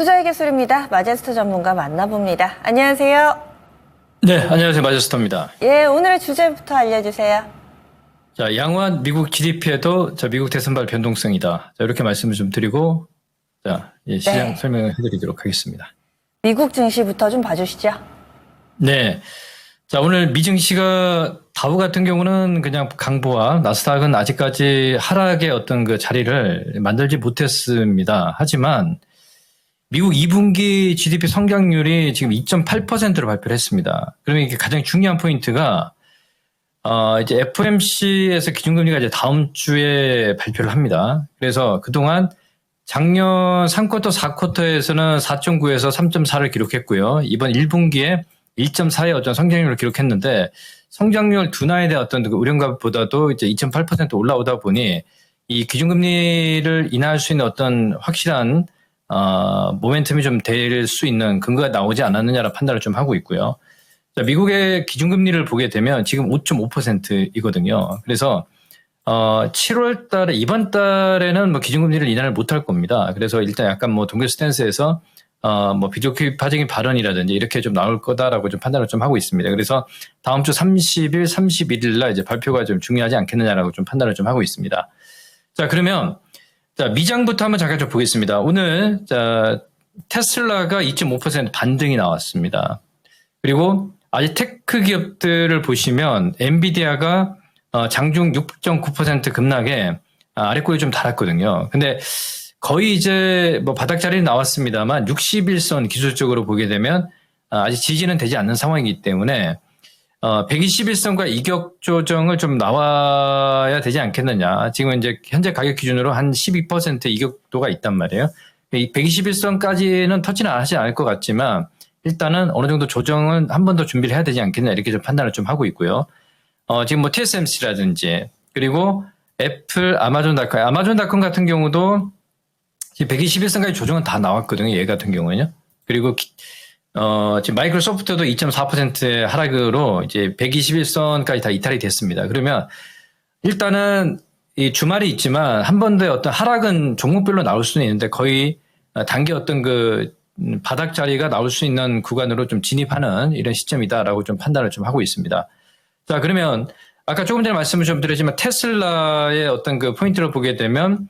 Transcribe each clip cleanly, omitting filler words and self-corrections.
투자의 기술입니다. 마제스터 전문가 만나봅니다. 안녕하세요. 네, 안녕하세요. 마제스터입니다. 예, 오늘의 주제부터 알려주세요. 자, 양호한 미국 GDP에도 미국 대선발 변동성이다. 자, 이렇게 말씀을 좀 드리고, 자, 시장 설명을 해드리도록 하겠습니다. 미국 증시부터 좀 봐주시죠. 네. 자, 오늘 미 증시가 다우 같은 경우는 그냥 강보와 나스닥은 아직까지 하락의 어떤 그 자리를 만들지 못했습니다. 하지만 미국 2분기 GDP 성장률이 지금 2.8%로 발표를 했습니다. 그러면 이게 가장 중요한 포인트가 이제 FOMC에서 기준금리가 이제 다음 주에 발표를 합니다. 그래서 그동안 작년 3쿼터, 4쿼터에서는 4.9에서 3.4를 기록했고요. 이번 1분기에 1.4의 어떤 성장률을 기록했는데 성장률 둔화에 대한 어떤 그 우려감보다도 이제 2.8% 올라오다 보니 이 기준금리를 인하할 수 있는 어떤 확실한 모멘텀이 좀 될 수 있는 근거가 나오지 않았느냐라는 판단을 좀 하고 있고요. 자, 미국의 기준금리를 보게 되면 지금 5.5%이거든요. 그래서 7월 달에 이번 달에는 뭐 기준금리를 인하를 못할 겁니다. 그래서 일단 약간 뭐 동결 스탠스에서 뭐 비교급파적인 발언이라든지 이렇게 좀 나올 거다라고 좀 판단을 좀 하고 있습니다. 그래서 다음 주 30일, 31일 날 이제 발표가 좀 중요하지 않겠느냐라고 좀 판단을 좀 하고 있습니다. 자, 그러면 자, 미장부터 한번 잠깐 좀 보겠습니다. 오늘 자, 테슬라가 2.5% 반등이 나왔습니다. 그리고 아직 테크 기업들을 보시면 엔비디아가 장중 6.9% 급락에 아래꼬리 좀 달았거든요. 근데 거의 이제 뭐 바닥 자리는 나왔습니다만 61선 기술적으로 보게 되면 아직 지지는 되지 않는 상황이기 때문에 121선과 이격 조정을 좀 나와야 되지 않겠느냐. 지금 이제 현재 가격 기준으로 한 12% 이격도가 있단 말이에요. 이 121선까지는 터치는 하지 않을 것 같지만 일단은 어느 정도 조정은 한 번 더 준비를 해야 되지 않겠냐 이렇게 좀 판단을 좀 하고 있고요. 지금 뭐 TSMC라든지 그리고 애플, 아마존닷컴 같은 경우도 121선까지 조정은 다 나왔거든요. 얘 같은 경우는요. 그리고 지금 마이크로소프트도 2.4%의 하락으로 이제 121선까지 다 이탈이 됐습니다. 그러면 일단은 이 주말이 있지만 한 번 더 어떤 하락은 종목별로 나올 수는 있는데 거의 단기 어떤 그 바닥 자리가 나올 수 있는 구간으로 좀 진입하는 이런 시점이다라고 좀 판단을 좀 하고 있습니다. 자, 그러면 아까 조금 전에 말씀을 좀 드렸지만 테슬라의 어떤 그 포인트를 보게 되면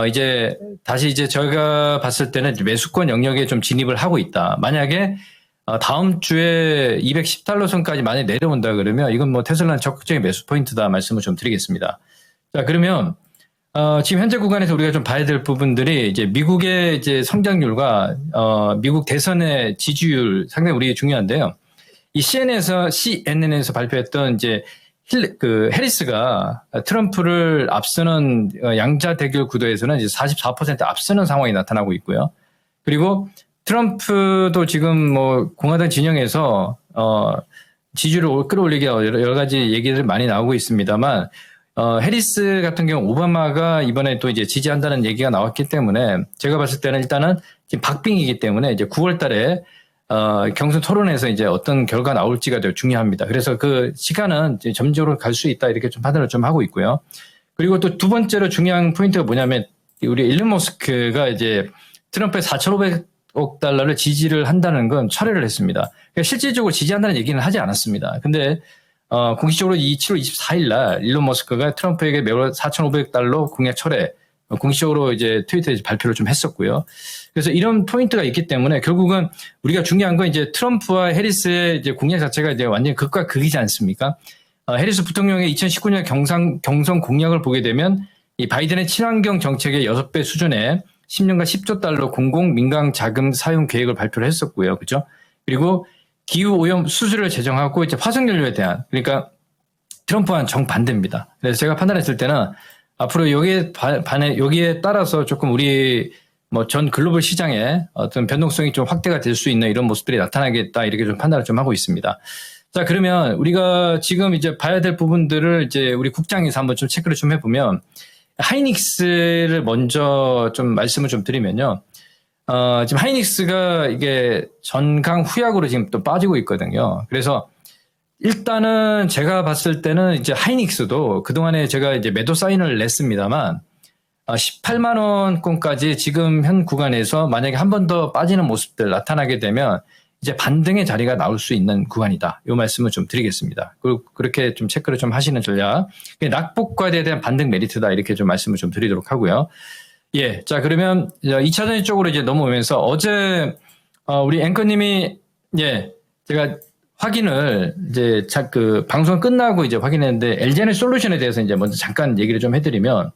이제 다시 이제 저희가 봤을 때는 매수권 영역에 좀 진입을 하고 있다. 만약에 다음 주에 210달러 선까지 만약 내려온다 그러면 이건 뭐 테슬라는 적극적인 매수 포인트다 말씀을 좀 드리겠습니다. 자, 그러면 지금 현재 구간에서 우리가 좀 봐야 될 부분들이 이제 미국의 이제 성장률과 미국 대선의 지지율 상당히 우리에게 중요한데요. 이 CNN에서 발표했던 이제 해리스가 트럼프를 앞서는 양자 대결 구도에서는 이제 44% 앞서는 상황이 나타나고 있고요. 그리고 트럼프도 지금 뭐 공화당 진영에서 지지율을 끌어올리기 여러 가지 얘기들 많이 나오고 있습니다만 해리스 같은 경우 오바마가 이번에 또 이제 지지한다는 얘기가 나왔기 때문에 제가 봤을 때는 일단은 지금 박빙이기 때문에 이제 9월 달에 경선 토론에서 이제 어떤 결과가 나올지가 되게 중요합니다. 그래서 그 시간은 이제 점진적으로 갈 수 있다 이렇게 좀 판단을 좀 하고 있고요. 그리고 또 두 번째로 중요한 포인트가 뭐냐면 우리 일론 머스크가 이제 트럼프의 4,500억 달러를 지지를 한다는 건 철회를 했습니다. 그러니까 실질적으로 지지한다는 얘기는 하지 않았습니다. 근데 공식적으로 7월 24일 날 일론 머스크가 트럼프에게 매월 4,500달러 공약 철회 공식적으로 이제 트위터에 발표를 좀 했었고요. 그래서 이런 포인트가 있기 때문에 결국은 우리가 중요한 건 이제 트럼프와 해리스의 이제 공약 자체가 이제 완전히 극과 극이지 않습니까? 해리스 부통령의 2019년 경선 공약을 보게 되면 이 바이든의 친환경 정책의 6배 수준의 10년간 10조 달러 공공 민간 자금 사용 계획을 발표를 했었고요. 그죠? 그리고 기후 오염 수수료를 제정하고 이제 화석연료에 대한 그러니까 트럼프와는 정반대입니다. 그래서 제가 판단했을 때는 앞으로 여기에 따라서 조금 우리 뭐 전 글로벌 시장에 어떤 변동성이 좀 확대가 될 수 있는 이런 모습들이 나타나겠다 이렇게 좀 판단을 좀 하고 있습니다. 자, 그러면 우리가 지금 이제 봐야 될 부분들을 이제 우리 국장에서 한번 좀 체크를 좀 해보면 하이닉스를 먼저 좀 말씀을 좀 드리면요. 지금 하이닉스가 이게 전강 후약으로 지금 또 빠지고 있거든요. 그래서 일단은 제가 봤을 때는 이제 하이닉스도 그동안에 제가 이제 매도 사인을 냈습니다만 18만 원권까지 지금 현 구간에서 만약에 한 번 더 빠지는 모습들 나타나게 되면 이제 반등의 자리가 나올 수 있는 구간이다. 이 말씀을 좀 드리겠습니다. 그리고 그렇게 좀 체크를 좀 하시는 전략. 낙폭과에 대한 반등 메리트다. 이렇게 좀 말씀을 좀 드리도록 하고요. 예. 자, 그러면 2차전지 쪽으로 이제 넘어오면서 어제 우리 앵커님이 예, 제가 확인을 이제 그 방송 끝나고 이제 확인했는데 LG에너지 솔루션에 대해서 이제 먼저 잠깐 얘기를 좀 해드리면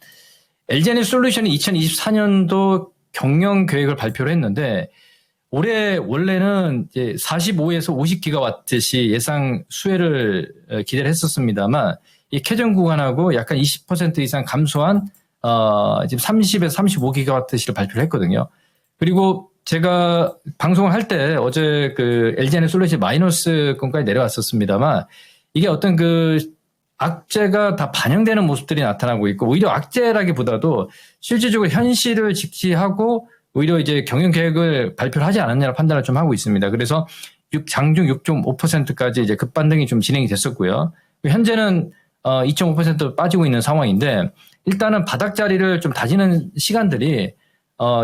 LG에너지 솔루션이 2024년도 경영 계획을 발표를 했는데 올해 원래는 이제 45에서 50기가와트시 예상 수혜를 기대를 했었습니다만 이 캐전 구간하고 약간 20% 이상 감소한 지금 30에서 35기가와트시를 발표를 했거든요. 그리고 제가 방송을 할 때 어제 그 LG에너지 솔루션이 마이너스권까지 내려왔었습니다만 이게 어떤 그 악재가 다 반영되는 모습들이 나타나고 있고 오히려 악재라기보다도 실질적으로 현실을 직시하고 오히려 이제 경영 계획을 발표를 하지 않았냐는 판단을 좀 하고 있습니다. 그래서 장중 6.5%까지 이제 급반등이 좀 진행이 됐었고요. 현재는 2.5% 빠지고 있는 상황인데 일단은 바닥 자리를 좀 다지는 시간들이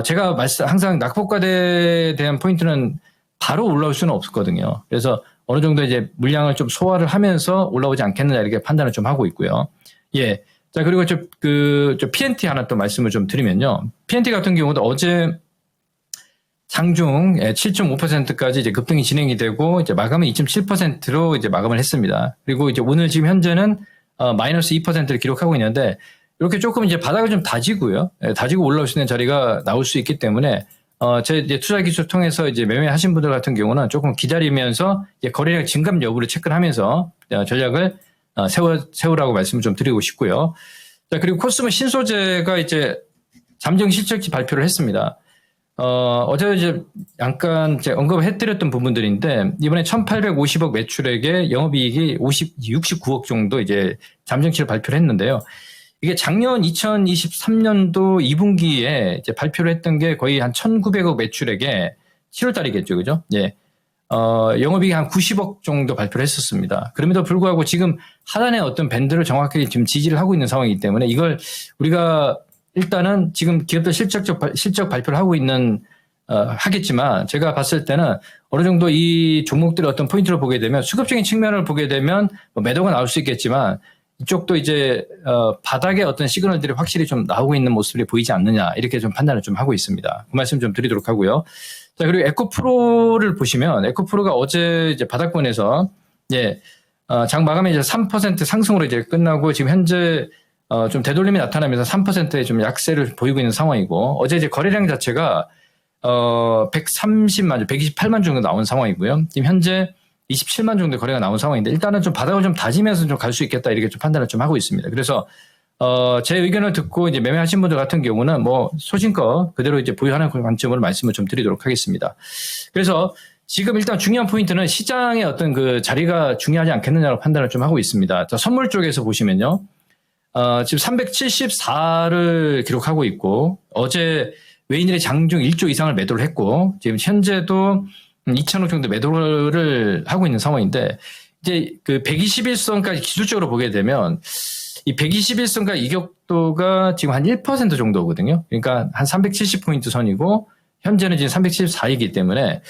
제가 항상 낙폭과대에 대한 포인트는 바로 올라올 수는 없었거든요. 그래서 어느 정도 이제 물량을 좀 소화를 하면서 올라오지 않겠느냐 이렇게 판단을 좀 하고 있고요. 예. 자, 그리고 저 PNT 하나 또 말씀을 좀 드리면요. PNT 같은 경우도 어제 장중 7.5%까지 이제 급등이 진행이 되고 이제 마감은 2.7%로 이제 마감을 했습니다. 그리고 이제 오늘 지금 현재는 마이너스 2%를 기록하고 있는데 이렇게 조금 이제 바닥을 좀 다지고요. 다지고 올라올 수 있는 자리가 나올 수 있기 때문에 제 이제 투자 기술 통해서 이제 매매하신 분들 같은 경우는 조금 기다리면서 이제 거래량 증감 여부를 체크를 하면서 전략을 세우라고 말씀을 좀 드리고 싶고요. 자, 그리고 코스모 신소재가 이제 잠정 실적지 발표를 했습니다. 어제 이제 잠깐 언급을 해드렸던 부분들인데 이번에 1,850억 매출액에 영업이익이 69억 정도 이제 잠정치를 발표를 했는데요. 이게 작년 2023년도 2분기에 이제 발표를 했던 게 거의 한 1,900억 매출액에 7월 달이겠죠, 그죠? 예. 영업이익이 한 90억 정도 발표를 했었습니다. 그럼에도 불구하고 지금 하단의 어떤 밴드를 정확하게 지금 지지를 하고 있는 상황이기 때문에 이걸 우리가 일단은 지금 기업들 실적 발표를 하고 있는, 하겠지만 제가 봤을 때는 어느 정도 이 종목들의 어떤 포인트를 보게 되면 수급적인 측면을 보게 되면 뭐 매도가 나올 수 있겠지만 이쪽도 이제, 바닥에 어떤 시그널들이 확실히 좀 나오고 있는 모습이 보이지 않느냐 이렇게 좀 판단을 좀 하고 있습니다. 그 말씀 좀 드리도록 하고요. 자, 그리고 에코프로를 보시면 에코프로가 어제 이제 바닥권에서 예, 장 마감이 이제 3% 상승으로 이제 끝나고 지금 현재 좀 되돌림이 나타나면서 3%의 좀 약세를 보이고 있는 상황이고 어제 이제 거래량 자체가 130만, 128만 정도 나온 상황이고요. 지금 현재 27만 정도 거래가 나온 상황인데 일단은 좀 바닥을 좀 다지면서 좀 갈 수 있겠다 이렇게 좀 판단을 좀 하고 있습니다. 그래서 제 의견을 듣고 이제 매매하신 분들 같은 경우는 뭐 소신껏 그대로 이제 보유하는 관점으로 말씀을 좀 드리도록 하겠습니다. 그래서 지금 일단 중요한 포인트는 시장의 어떤 그 자리가 중요하지 않겠느냐고 판단을 좀 하고 있습니다. 자, 선물 쪽에서 보시면요. 지금 374를 기록하고 있고 어제 외인들이 장중 1조 이상을 매도를 했고 지금 현재도 2천억 정도 매도를 하고 있는 상황인데 이제 그 121선까지 기술적으로 보게 되면 이 121선과 이격도가 지금 한 1% 정도거든요. 그러니까 한 370포인트 선이고 현재는 지금 374이기 때문에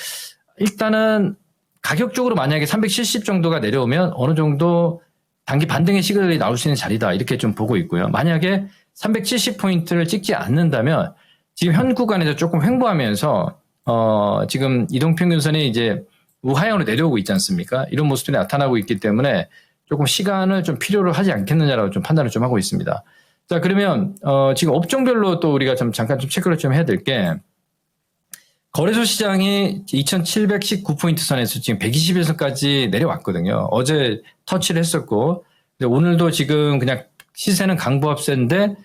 일단은 가격적으로 만약에 370 정도가 내려오면 어느 정도 단기 반등의 시그널이 나올 수 있는 자리다 이렇게 좀 보고 있고요. 만약에 370포인트를 찍지 않는다면 지금 현 구간에서 조금 횡보하면서 지금 이동평균선이 이제 우하향으로 내려오고 있지 않습니까? 이런 모습들이 나타나고 있기 때문에 조금 시간을 좀 필요로 하지 않겠느냐라고 좀 판단을 좀 하고 있습니다. 자, 그러면 지금 업종별로 또 우리가 좀 잠깐 좀 체크를 좀 해야 될 게 거래소 시장이 2,719포인트 선에서 지금 121선까지 내려왔거든요. 어제 터치를 했었고 오늘도 지금 그냥 시세는 강보합세인데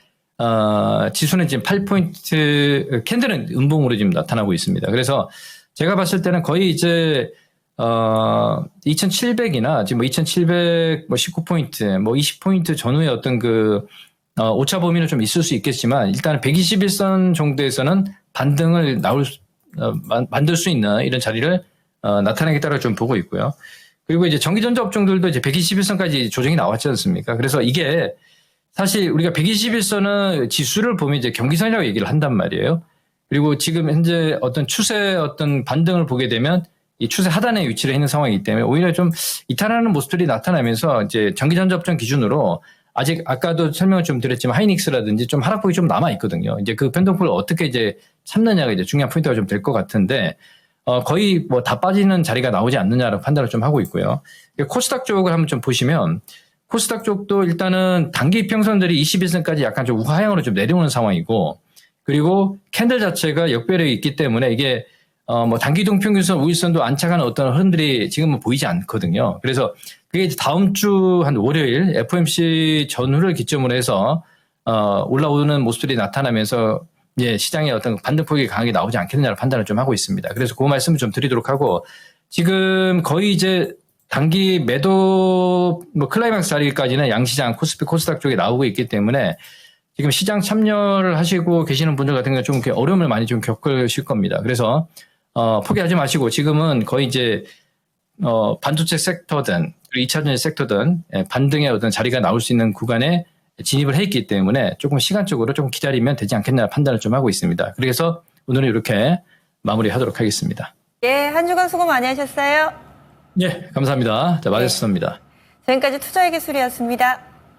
지수는 지금 8포인트, 캔들은 음봉으로 지금 나타나고 있습니다. 그래서 제가 봤을 때는 거의 이제, 2700이나 지금 뭐 2719포인트, 뭐 20포인트 전후의 어떤 그, 오차 범위는 좀 있을 수 있겠지만 일단 121선 정도에서는 반등을 만들 수 있는 이런 자리를, 나타내겠다고 좀 보고 있고요. 그리고 이제 전기전자 업종들도 이제 121선까지 조정이 나왔지 않습니까? 그래서 이게 사실 우리가 121선은 지수를 보면 이제 경기선이라고 얘기를 한단 말이에요. 그리고 지금 현재 어떤 추세 어떤 반등을 보게 되면 이 추세 하단에 위치를 있는 상황이기 때문에 오히려 좀 이탈하는 모습들이 나타나면서 이제 전기전자업종 기준으로 아직 아까도 설명을 좀 드렸지만 하이닉스라든지 좀 하락폭이 좀 남아 있거든요. 이제 그 변동폭을 어떻게 이제 참느냐가 이제 중요한 포인트가 좀 될 것 같은데 거의 뭐 다 빠지는 자리가 나오지 않느냐라고 판단을 좀 하고 있고요. 코스닥 쪽을 한번 좀 보시면 코스닥 쪽도 일단은 단기 이평선들이 21선까지 약간 좀 우하향으로 좀 내려오는 상황이고 그리고 캔들 자체가 역배력이 있기 때문에 이게 뭐 단기 동평균선 우일선도 안착하는 어떤 흐름들이 지금은 보이지 않거든요. 그래서 그게 이제 다음 주 한 월요일 FOMC 전후를 기점으로 해서 올라오는 모습들이 나타나면서 예, 시장의 어떤 반등폭이 강하게 나오지 않겠느냐를 판단을 좀 하고 있습니다. 그래서 그 말씀을 좀 드리도록 하고 지금 거의 이제 단기 매도 뭐 클라이막스 자리까지는 양시장 코스피 코스닥 쪽에 나오고 있기 때문에 지금 시장 참여를 하시고 계시는 분들 같은 경우는 좀 이렇게 어려움을 많이 좀 겪으실 겁니다. 그래서 포기하지 마시고 지금은 거의 이제 반도체 섹터든 그리고 2차전지 섹터든 반등의 어떤 자리가 나올 수 있는 구간에 진입을 해 있기 때문에 조금 시간적으로 좀 기다리면 되지 않겠나 판단을 좀 하고 있습니다. 그래서 오늘은 이렇게 마무리하도록 하겠습니다. 예, 한 주간 수고 많이 하셨어요. 예, 감사합니다. 자, 마제스터입니다. 지금까지 투자의 기술이었습니다.